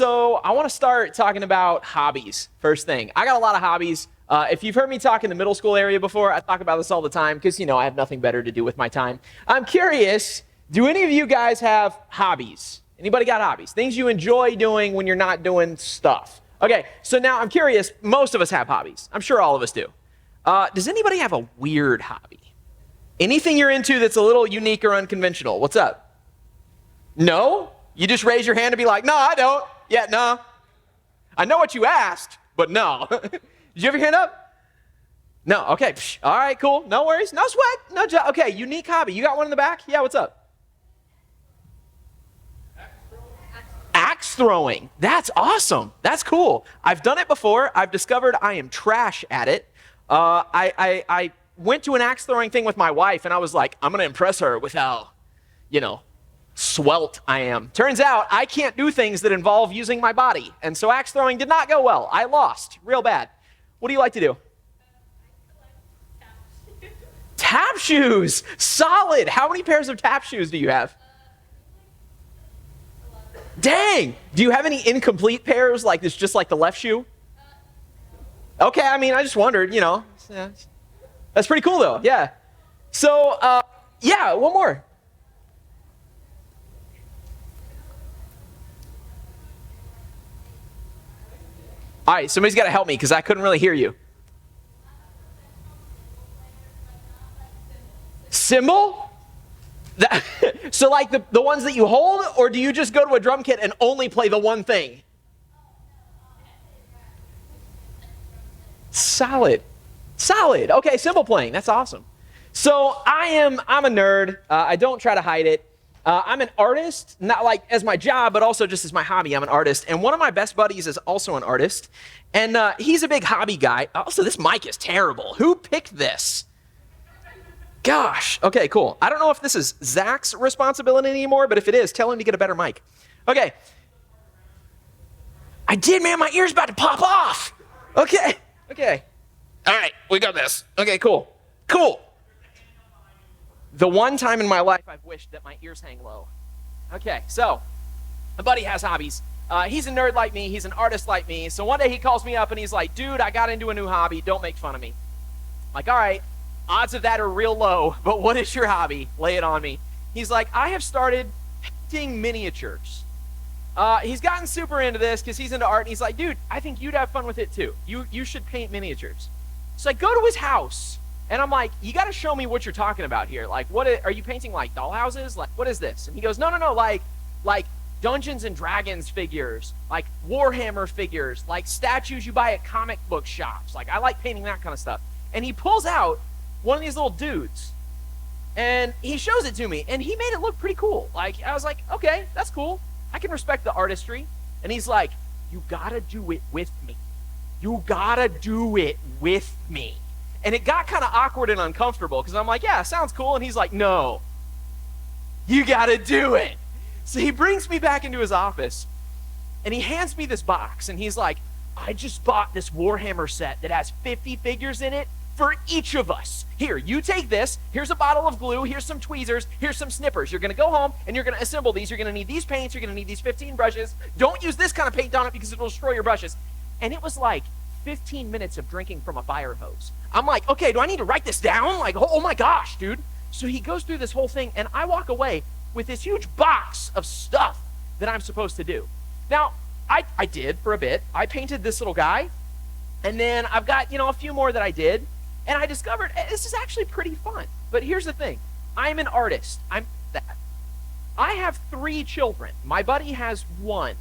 So I want to start talking about hobbies. First thing, I got a lot of hobbies. If you've heard me talk in the middle school area before, I talk about this all the time because, I have nothing better to do with my time. I'm curious, do any of you guys have hobbies? Anybody got hobbies? Things you enjoy doing when you're not doing stuff. Okay, so now I'm curious, most of us have hobbies. I'm sure all of us do. Does anybody have a weird hobby? Anything you're into that's a little unique or unconventional? What's up? No? You just raise your hand and be like, no, I don't. Yeah, no. I know what you asked, but no. Did you have your hand up? No, okay. All right, cool. No worries. No sweat. No job. Okay, unique hobby. You got one in the back? Yeah, what's up? Axe throwing. That's awesome. That's cool. I've done it before. I've discovered I am trash at it. I went to an axe throwing thing with my wife, and I was like, I'm going to impress her with how, svelte I am. Turns out I can't do things that involve using my body, and so axe throwing did not go well. I lost real bad. What do you like to do? Tap shoes. Solid. How many pairs of tap shoes do you have? Dang. Do you have any incomplete pairs, like it's just like the left shoe? Okay, I just wondered, That's pretty cool, though. Yeah. So, one more. All right, somebody's got to help me because I couldn't really hear you. Cymbal? So like the ones that you hold, or do you just go to a drum kit and only play the one thing? Solid. Okay, cymbal playing. That's awesome. So I'm a nerd. I don't try to hide it. I'm an artist, not like as my job, but also just as my hobby. I'm an artist. And one of my best buddies is also an artist. And he's a big hobby guy. Also, this mic is terrible. Who picked this? Gosh. Okay, cool. I don't know if this is Zach's responsibility anymore, but if it is, tell him to get a better mic. Okay. I did, man. My ear's about to pop off. Okay. All right, we got this. Okay, cool. The one time in my life I've wished that my ears hang low. Okay, so my buddy has hobbies. He's a nerd like me. He's an artist like me. So one day he calls me up and he's like, dude, I got into a new hobby. Don't make fun of me. I'm like, all right, odds of that are real low, but what is your hobby? Lay it on me. He's like, I have started painting miniatures. He's gotten super into this because he's into art, and he's like, dude, I think you'd have fun with it too. You should paint miniatures. So I go to his house, and I'm like, you got to show me what you're talking about here. Like, are you painting like dollhouses? Like, what is this? And he goes, no, like Dungeons and Dragons figures, like Warhammer figures, like statues you buy at comic book shops. Like, I like painting that kind of stuff. And he pulls out one of these little dudes, and he shows it to me, and he made it look pretty cool. Like, I was like, okay, that's cool. I can respect the artistry. And he's like, you gotta do it with me. You gotta do it with me. And it got kind of awkward and uncomfortable because I'm like, yeah, sounds cool. And he's like, no, you gotta do it. So he brings me back into his office and he hands me this box and he's like, I just bought this Warhammer set that has 50 figures in it for each of us. Here, you take this. Here's a bottle of glue. Here's some tweezers. Here's some snippers. You're going to go home and you're going to assemble these. You're going to need these paints. You're going to need these 15 brushes. Don't use this kind of paint on it because it will destroy your brushes. And it was like 15 minutes of drinking from a fire hose. I'm like, okay, do I need to write this down? Like, oh my gosh, dude. So he goes through this whole thing and I walk away with this huge box of stuff that I'm supposed to do. Now, I did for a bit. I painted this little guy. And then I've got, a few more that I did. And I discovered this is actually pretty fun. But here's the thing. I'm an artist. I'm that. I have 3 children. My buddy has 1.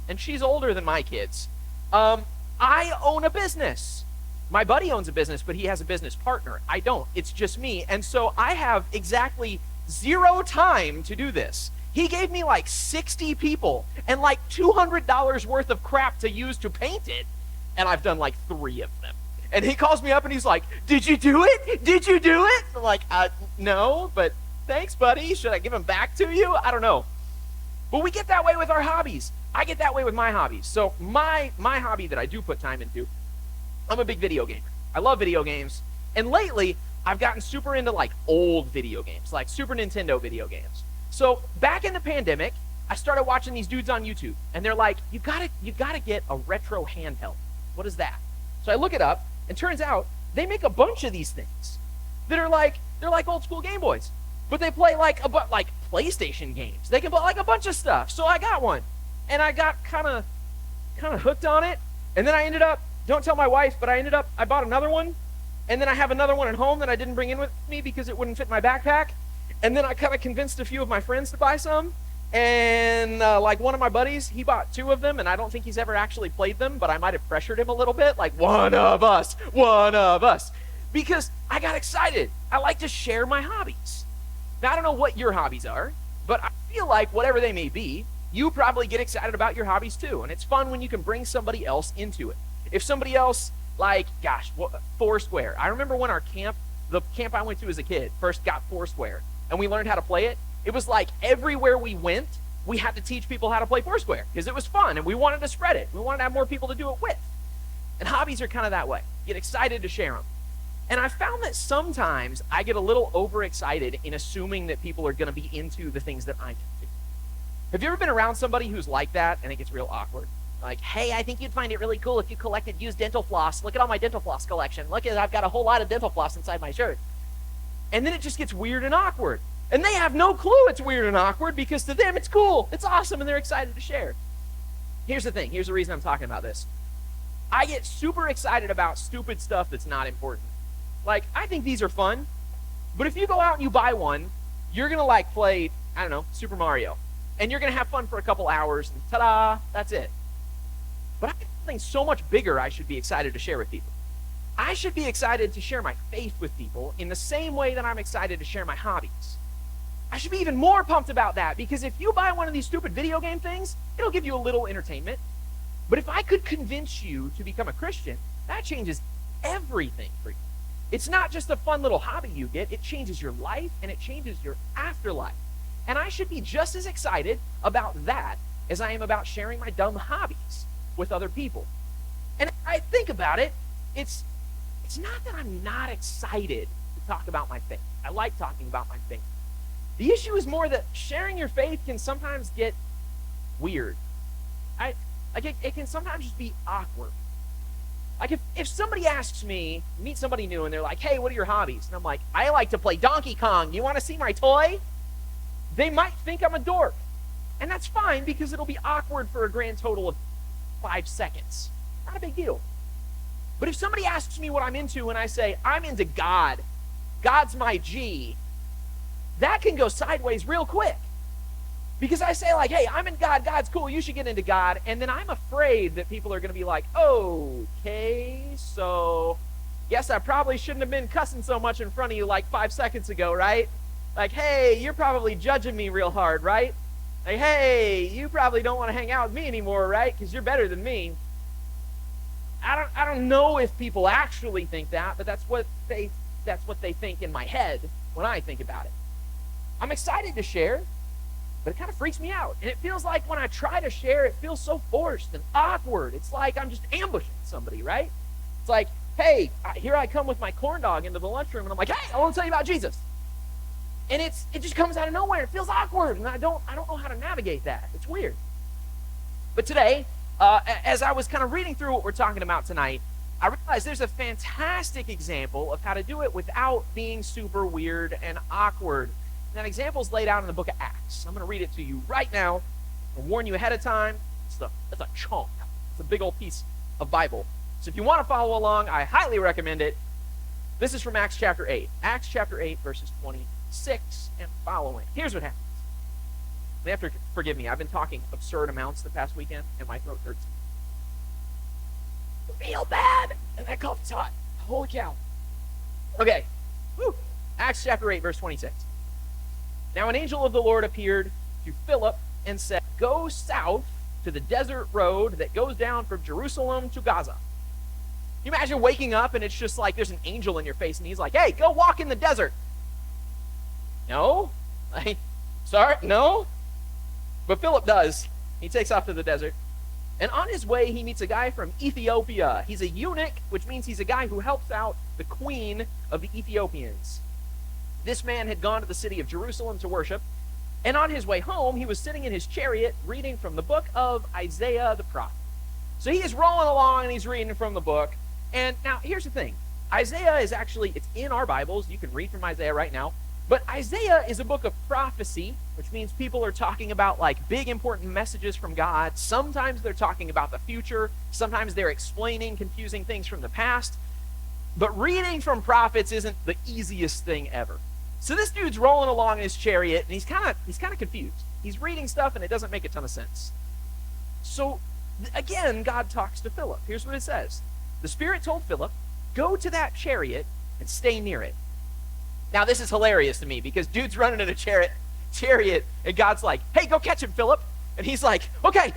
And she's older than my kids. I own a business. My buddy owns a business, but he has a business partner. I don't. It's just me. And so I have exactly 0 time to do this. He gave me like 60 people and like $200 worth of crap to use to paint it. And I've done like 3 of them. And he calls me up and he's like, did you do it? Did you do it? I'm like, no, but thanks, buddy. Should I give them back to you? I don't know. But we get that way with our hobbies. I get that way with my hobbies. So my hobby that I do put time into, I'm a big video gamer. I love video games. And lately, I've gotten super into like old video games, like Super Nintendo video games. So back in the pandemic, I started watching these dudes on YouTube, and they're like, you gotta get a retro handheld. What is that? So I look it up, and turns out they make a bunch of these things that are like, they're like old school Game Boys, but they play like PlayStation games. They can play like a bunch of stuff. So I got one, and I got kind of hooked on it, and then I ended up, don't tell my wife, but I bought another one, and then I have another one at home that I didn't bring in with me because it wouldn't fit in my backpack, and then I kind of convinced a few of my friends to buy some, and like one of my buddies, he bought 2 of them, and I don't think he's ever actually played them, but I might have pressured him a little bit, like one of us, because I got excited. I like to share my hobbies. Now, I don't know what your hobbies are, but I feel like whatever they may be, you probably get excited about your hobbies too, and it's fun when you can bring somebody else into it. If somebody else, like, gosh, Foursquare. I remember when the camp I went to as a kid, first got Foursquare, and we learned how to play it. It was like everywhere we went, we had to teach people how to play Foursquare because it was fun, and we wanted to spread it. We wanted to have more people to do it with. And hobbies are kind of that way. Get excited to share them. And I found that sometimes I get a little overexcited in assuming that people are going to be into the things that I'm into. Have you ever been around somebody who's like that and it gets real awkward? Like, hey, I think you'd find it really cool if you collected used dental floss. Look at all my dental floss collection. Look, I've got a whole lot of dental floss inside my shirt. And then it just gets weird and awkward. And they have no clue it's weird and awkward because to them it's cool, it's awesome, and they're excited to share. Here's the thing. Here's the reason I'm talking about this. I get super excited about stupid stuff that's not important. Like, I think these are fun, but if you go out and you buy one, you're going to like play, I don't know, Super Mario. And you're going to have fun for a couple hours, and ta-da, that's it. But I have something so much bigger I should be excited to share with people. I should be excited to share my faith with people in the same way that I'm excited to share my hobbies. I should be even more pumped about that, because if you buy one of these stupid video game things, it'll give you a little entertainment. But if I could convince you to become a Christian, that changes everything for you. It's not just a fun little hobby you get, it changes your life and it changes your afterlife. And I should be just as excited about that as I am about sharing my dumb hobbies with other people. And if I think about it, it's not that I'm not excited to talk about my faith. I like talking about my faith. The issue is more that sharing your faith can sometimes get weird. It can sometimes just be awkward. Like if somebody asks me, meet somebody new, and they're like, hey, what are your hobbies? And I'm like, I like to play Donkey Kong. You want to see my toy? They might think I'm a dork. And that's fine because it'll be awkward for a grand total of 5 seconds. Not a big deal. But if somebody asks me what I'm into and I say, I'm into God, God's my G, that can go sideways real quick. Because I say like, hey, I'm in God, God's cool, you should get into God, and then I'm afraid that people are going to be like, okay, so guess I probably shouldn't have been cussing so much in front of you like 5 seconds ago, right? Like, hey, you're probably judging me real hard, right? Like, hey, you probably don't want to hang out with me anymore, right? Because you're better than me. I don't know if people actually think that, but that's what they think in my head when I think about it. I'm excited to share, but it kind of freaks me out. And it feels like when I try to share, it feels so forced and awkward. It's like I'm just ambushing somebody, right? It's like, hey, here I come with my corn dog into the lunchroom, and I'm like, hey, I want to tell you about Jesus. And it just comes out of nowhere. It feels awkward, and I don't know how to navigate that. It's weird. But today, as I was kind of reading through what we're talking about tonight, I realized there's a fantastic example of how to do it without being super weird and awkward. That example is laid out in the book of Acts. I'm going to read it to you right now. I'll warn you ahead of time. It's a chunk. It's a big old piece of Bible. So if you want to follow along, I highly recommend it. This is from Acts chapter 8. Acts chapter 8, verses 26 and following. Here's what happens. You have to forgive me. I've been talking absurd amounts the past weekend, and my throat hurts real bad. And that coffee's hot. Holy cow. Okay. Woo. Acts chapter 8, verse 26. Now an angel of the Lord appeared to Philip and said, go south to the desert road that goes down from Jerusalem to Gaza. Can you imagine waking up and it's just like there's an angel in your face and he's like, hey, go walk in the desert. No? Sorry, no? But Philip does. He takes off to the desert. And on his way, he meets a guy from Ethiopia. He's a eunuch, which means he's a guy who helps out the queen of the Ethiopians. This man had gone to the city of Jerusalem to worship, And on his way home, he was sitting in his chariot reading from the book of Isaiah the prophet. So he is rolling along and he's reading from the book. And now here's the thing. Isaiah is actually, it's in our Bibles. You can read from Isaiah right now. But Isaiah is a book of prophecy, which means people are talking about like big important messages from God. Sometimes they're talking about the future. Sometimes they're explaining confusing things from the past. But reading from prophets isn't the easiest thing ever. So this dude's rolling along in his chariot and he's kind of confused. He's reading stuff and it doesn't make a ton of sense. So again, God talks to Philip. Here's what it says. The Spirit told Philip, "Go to that chariot and stay near it." Now, this is hilarious to me because dude's running in a chariot, and God's like, "Hey, go catch him, Philip." And he's like, "Okay."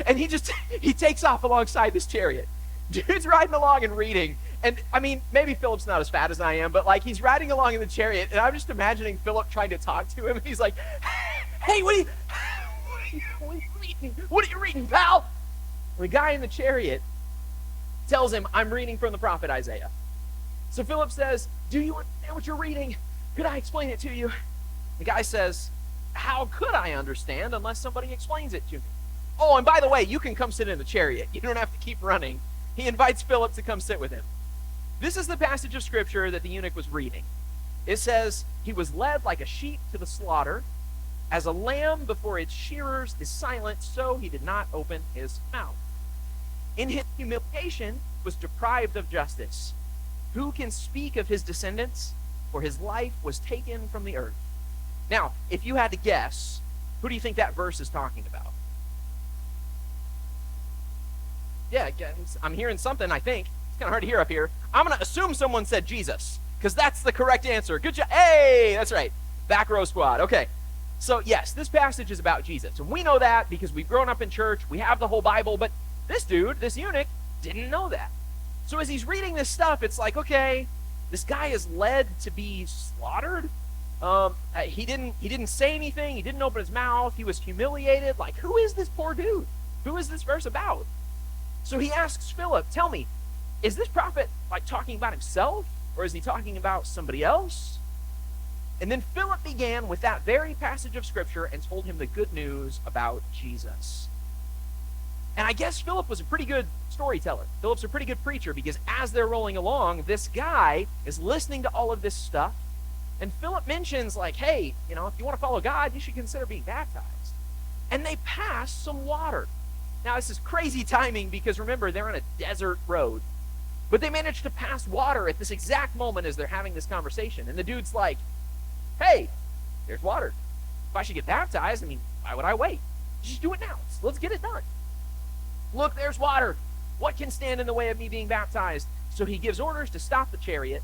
And he takes off alongside this chariot. Dude's riding along and reading. And, I mean, maybe Philip's not as fat as I am, but, like, he's riding along in the chariot, and I'm just imagining Philip trying to talk to him, and he's like, "Hey, what are you reading? What are you reading, pal?" And the guy in the chariot tells him, "I'm reading from the prophet Isaiah." So Philip says, "Do you understand what you're reading? Could I explain it to you?" The guy says, "How could I understand unless somebody explains it to me?" Oh, and by the way, you can come sit in the chariot. You don't have to keep running. He invites Philip to come sit with him. This is the passage of scripture that the eunuch was reading. It says, "He was led like a sheep to the slaughter. As a lamb before its shearers is silent, so he did not open his mouth. In his humiliation was deprived of justice. Who can speak of his descendants? For his life was taken from the earth." Now, if you had to guess, who do you think that verse is talking about? Yeah, I'm hearing something, I think. It's kind of hard to hear up here. I'm going to assume someone said Jesus, because that's the correct answer. Good job. Hey, that's right. Back row squad. Okay. So, yes, this passage is about Jesus. And we know that because we've grown up in church. We have the whole Bible. But this dude, this eunuch, didn't know that. So as he's reading this stuff, it's like, okay, this guy is led to be slaughtered. He didn't say anything. He didn't open his mouth. He was humiliated. Like, who is this poor dude? Who is this verse about? So he asks Philip, "Tell me, is this prophet like talking about himself, or is he talking about somebody else?" And then Philip began with that very passage of scripture and told him the good news about Jesus. And I guess Philip was a pretty good storyteller. Philip's a pretty good preacher because as they're rolling along, this guy is listening to all of this stuff. And Philip mentions like, "Hey, if you want to follow God, you should consider being baptized." And they pass some water. Now, this is crazy timing because remember, they're on a desert road. But they manage to pass water at this exact moment as they're having this conversation. And the dude's like, "Hey, there's water. If I should get baptized, why would I wait? Just do it now. Let's get it done. Look, there's water. What can stand in the way of me being baptized?" So he gives orders to stop the chariot.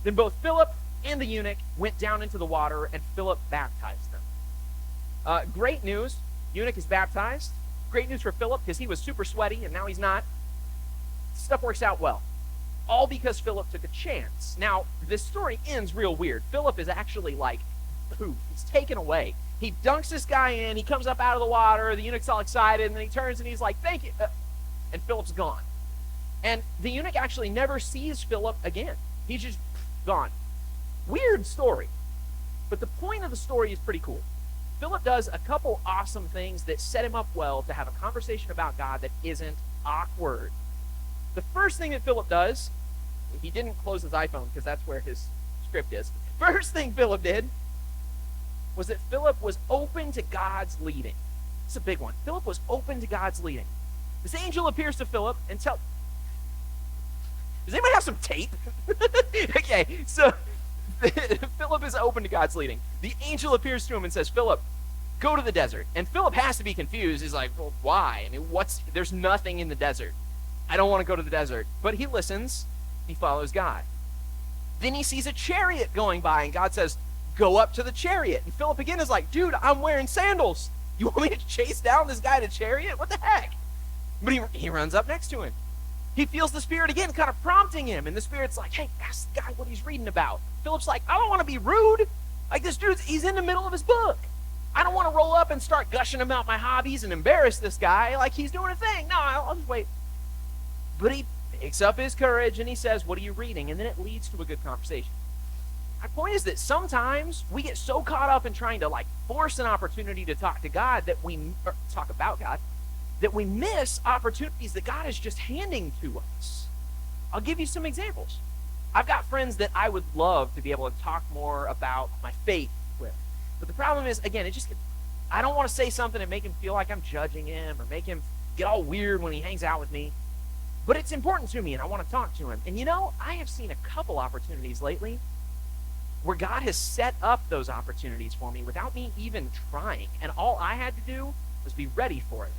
Then both Philip and the eunuch went down into the water, and Philip baptized them. Great news. Eunuch is baptized. Great news for Philip because he was super sweaty, and now he's not. Stuff works out well. All because Philip took a chance. Now, this story ends real weird. Philip is actually like, poof, he's taken away. He dunks this guy in, he comes up out of the water, the eunuch's all excited, and then he turns and he's like, "Thank you." And Philip's gone. And the eunuch actually never sees Philip again. He's just gone. Weird story. But the point of the story is pretty cool. Philip does a couple awesome things that set him up well to have a conversation about God that isn't awkward. The first thing that Philip does, he didn't close his iPhone because that's where his script is. First thing Philip did was that Philip was open to God's leading. It's a big one. Philip was open to God's leading. This angel appears to Philip and does anybody have some tape? Okay, so Philip is open to God's leading. The angel appears to him and says, "Philip, go to the desert." And Philip has to be confused. He's like, "Well, why? There's nothing in the desert. I don't want to go to the desert." But he listens. He follows God. Then he sees a chariot going by, and God says, "Go up to the chariot." And Philip again is like, "Dude, I'm wearing sandals. You want me to chase down this guy in a chariot? What the heck?" But he runs up next to him. He feels the Spirit again kind of prompting him, and the Spirit's like, "Hey, ask the guy what he's reading about." Philip's like, "I don't want to be rude. Like, this dude's, he's in the middle of his book. I don't want to roll up and start gushing about my hobbies and embarrass this guy like he's doing a thing. No, I'll just wait." But he picks up his courage and he says, "What are you reading?" And then it leads to a good conversation. My point is that sometimes we get so caught up in trying to like force an opportunity to talk to God that or talk about God, that we miss opportunities that God is just handing to us. I'll give you some examples. I've got friends that I would love to be able to talk more about my faith with. But the problem is, again, I don't want to say something and make him feel like I'm judging him or make him get all weird when he hangs out with me. But it's important to me and I want to talk to him. And I have seen a couple opportunities lately where God has set up those opportunities for me without me even trying. And all I had to do was be ready for it.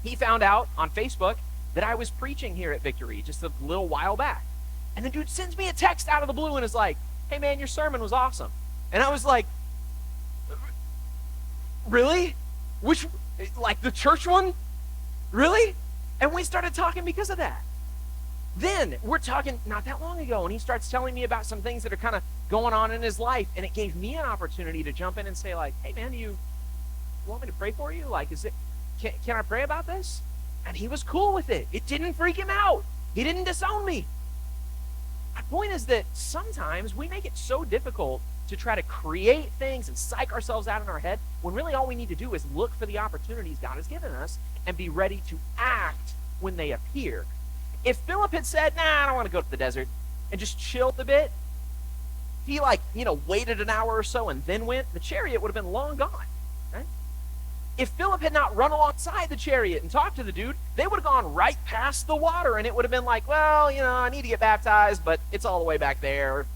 He found out on Facebook that I was preaching here at Victory just a little while back. And the dude sends me a text out of the blue and is like, hey man, your sermon was awesome. And I was like, really? Which, like the church one? Really? And we started talking because of that. Then we're talking not that long ago, and he starts telling me about some things that are kind of going on in his life, and it gave me an opportunity to jump in and say, like, hey man, you want me to pray for you? Like, can I pray about this? And he was cool with it. It didn't freak him out. He didn't disown me. My point is that sometimes we make it so difficult to try to create things and psych ourselves out in our head when really all we need to do is look for the opportunities God has given us and be ready to act when they appear. If Philip had said, nah, I don't want to go to the desert, and just chilled a bit, if he waited an hour or so and then went, the chariot would have been long gone, right? If Philip had not run alongside the chariot and talked to the dude, they would have gone right past the water, and it would have been like, well, I need to get baptized, but it's all the way back there.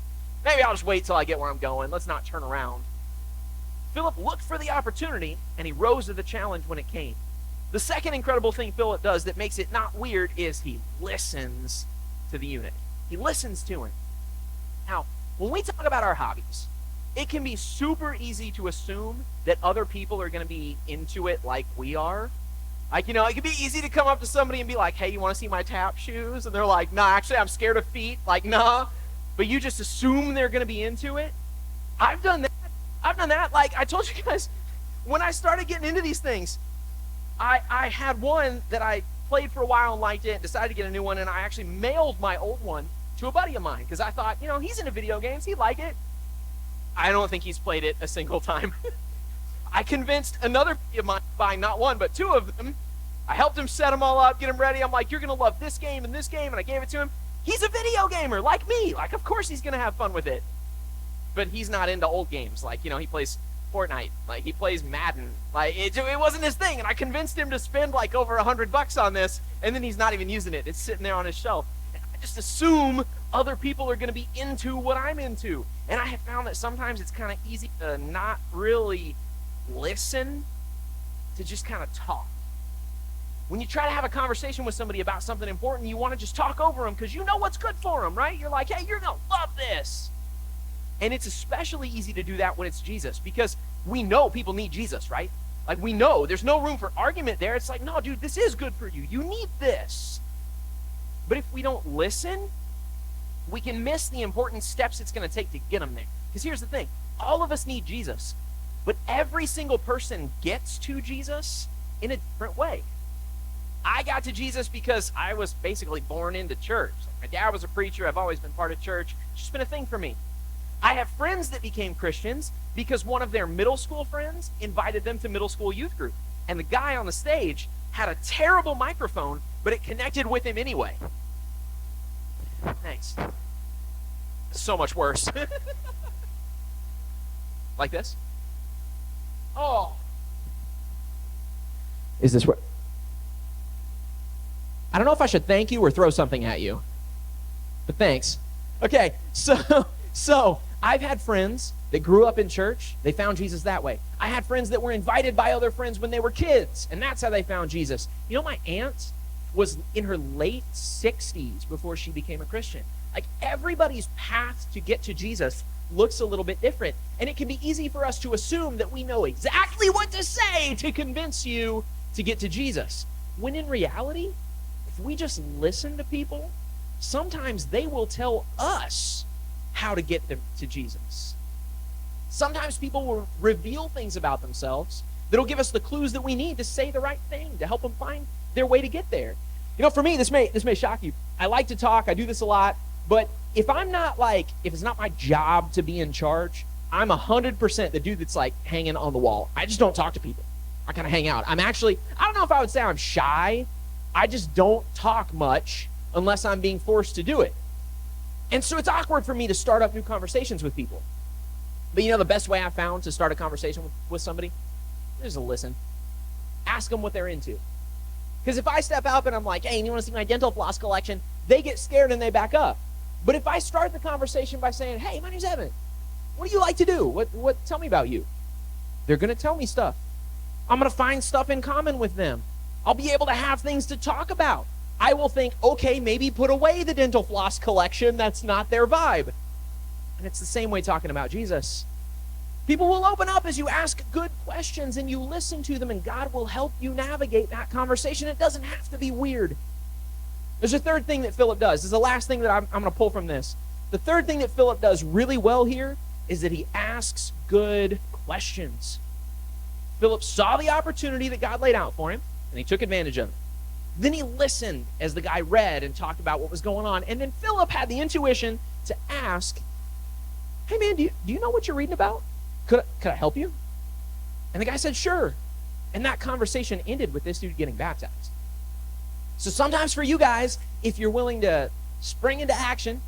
Maybe I'll just wait till I get where I'm going. Let's not turn around. Philip looked for the opportunity, and he rose to the challenge when it came. The second incredible thing Philip does that makes it not weird is he listens to the eunuch. He listens to him. Now, when we talk about our hobbies, it can be super easy to assume that other people are going to be into it like we are. Like, it can be easy to come up to somebody and be like, hey, you want to see my tap shoes? And they're like, nah, actually, I'm scared of feet. Like, nah. But you just assume they're going to be into it. I've done that. Like, I told you guys, when I started getting into these things, I had one that I played for a while and liked it and decided to get a new one, and I actually mailed my old one to a buddy of mine because I thought, he's into video games. He'd like it. I don't think he's played it a single time. I convinced another buddy of mine buying not one, but two of them. I helped him set them all up, get them ready. I'm like, you're going to love this game and this game, and I gave it to him. He's a video gamer like me. Like, of course he's going to have fun with it. But he's not into old games. Like, he plays Fortnite. Like, he plays Madden. Like, it wasn't his thing. And I convinced him to spend like over $100 on this, and then he's not even using it. It's sitting there on his shelf. And I just assume other people are going to be into what I'm into. And I have found that sometimes it's kind of easy to not really listen, to just kind of talk. When you try to have a conversation with somebody about something important, you want to just talk over them because you know what's good for them, right? You're like, hey, you're going to love this. And it's especially easy to do that when it's Jesus, because we know people need Jesus, right? Like, we know there's no room for argument there. It's like, no, dude, this is good for you. You need this. But if we don't listen, we can miss the important steps it's going to take to get them there. Because here's the thing. All of us need Jesus. But every single person gets to Jesus in a different way. I got to Jesus because I was basically born into church. Like, my dad was a preacher. I've always been part of church. It's just been a thing for me. I have friends that became Christians because one of their middle school friends invited them to middle school youth group. And the guy on the stage had a terrible microphone, but it connected with him anyway. Thanks. So much worse. Like this? Oh. Is this where... I don't know if I should thank you or throw something at you, but thanks. Okay, so I've had friends that grew up in church. They found Jesus that way. I had friends that were invited by other friends when they were kids, and that's how they found Jesus. My aunt was in her late 60s before she became a Christian. Like, everybody's path to get to Jesus looks a little bit different, and it can be easy for us to assume that we know exactly what to say to convince you to get to Jesus, when in reality, if we just listen to people, sometimes they will tell us how to get them to Jesus. Sometimes people will reveal things about themselves that'll give us the clues that we need to say the right thing, to help them find their way to get there. For me, this may shock you. I like to talk. I do this a lot. But if it's not my job to be in charge, I'm 100% the dude that's like hanging on the wall. I just don't talk to people. I kind of hang out. I don't know if I would say I'm shy. I just don't talk much unless I'm being forced to do it. And so it's awkward for me to start up new conversations with people. But the best way I found to start a conversation with somebody is to listen. Ask them what they're into. Because if I step up and I'm like, hey, you want to see my dental floss collection? They get scared and they back up. But if I start the conversation by saying, hey, my name's Evan. What do you like to do? Tell me about you. They're going to tell me stuff. I'm going to find stuff in common with them. I'll be able to have things to talk about. I will think, okay, maybe put away the dental floss collection. That's not their vibe. And it's the same way talking about Jesus. People will open up as you ask good questions and you listen to them, and God will help you navigate that conversation. It doesn't have to be weird. There's a third thing that Philip does. This is the last thing that I'm going to pull from this. The third thing that Philip does really well here is that he asks good questions. Philip saw the opportunity that God laid out for him, and he took advantage of it. Then he listened as the guy read and talked about what was going on. And then Philip had the intuition to ask, hey man, do you know what you're reading about? Could I help you? And the guy said, sure. And that conversation ended with this dude getting baptized. So sometimes for you guys, if you're willing to spring into action,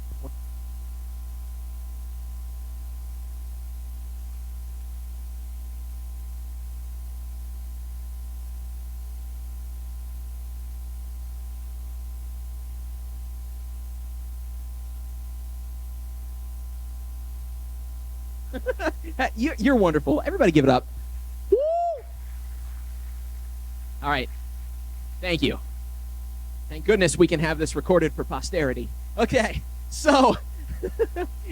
you're wonderful. Everybody give it up. Woo! All right. Thank you. Thank goodness we can have this recorded for posterity. Okay, so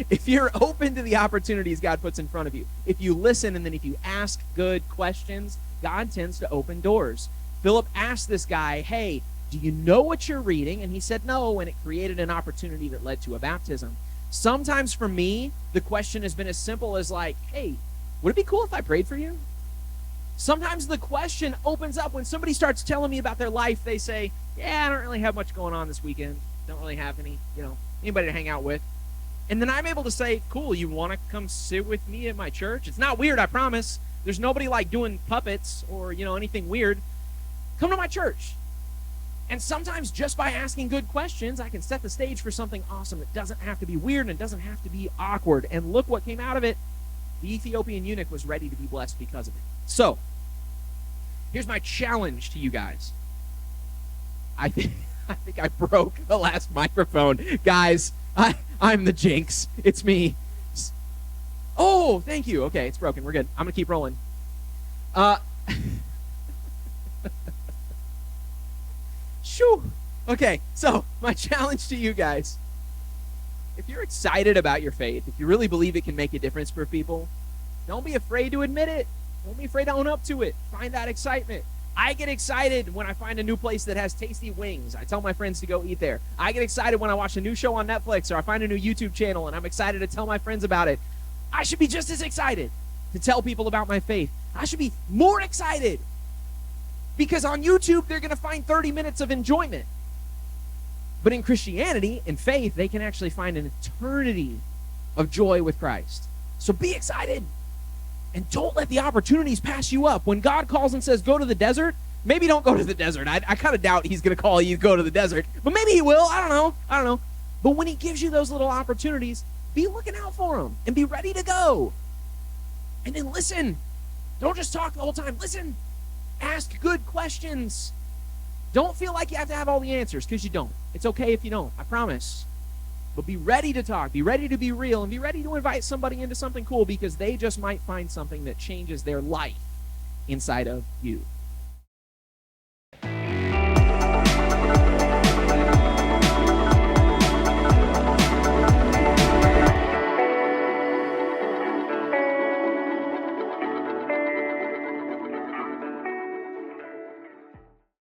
if you're open to the opportunities God puts in front of you, if you listen and then if you ask good questions, God tends to open doors. Philip asked this guy, hey, do you know what you're reading? And he said no, and it created an opportunity that led to a baptism. Sometimes for me, the question has been as simple as like, hey, would it be cool if I prayed for you? Sometimes the question opens up when somebody starts telling me about their life. They say, yeah, I don't really have much going on this weekend. Don't really have anybody to hang out with. And then I'm able to say, cool, you want to come sit with me at my church? It's not weird, I promise. There's nobody like doing puppets or, anything weird. Come to my church. And sometimes just by asking good questions, I can set the stage for something awesome that doesn't have to be weird and it doesn't have to be awkward. And look what came out of it. The Ethiopian eunuch was ready to be blessed because of it. So, here's my challenge to you guys. I think I broke the last microphone. Guys, I'm the jinx. It's me. Oh, thank you. Okay, it's broken. We're good. I'm going to keep rolling. Shoo. Okay, so my challenge to you guys. If you're excited about your faith, if you really believe it can make a difference for people, don't be afraid to admit it. Don't be afraid to own up to it. Find that excitement. I get excited when I find a new place that has tasty wings. I tell my friends to go eat there. I get excited when I watch a new show on Netflix or I find a new YouTube channel and I'm excited to tell my friends about it. I should be just as excited to tell people about my faith. I should be more excited because on YouTube, they're going to find 30 minutes of enjoyment. But in Christianity, in faith, they can actually find an eternity of joy with Christ. So be excited. And don't let the opportunities pass you up. When God calls and says, go to the desert, maybe don't go to the desert. I kind of doubt he's going to call you to go to the desert. But maybe he will. I don't know. But when he gives you those little opportunities, be looking out for them and be ready to go. And then listen. Don't just talk the whole time. Listen. Ask good questions. Don't feel like you have to have all the answers, because you don't. It's okay if you don't. I promise. But be ready to talk. Be ready to be real. And be ready to invite somebody into something cool, because they just might find something that changes their life inside of you.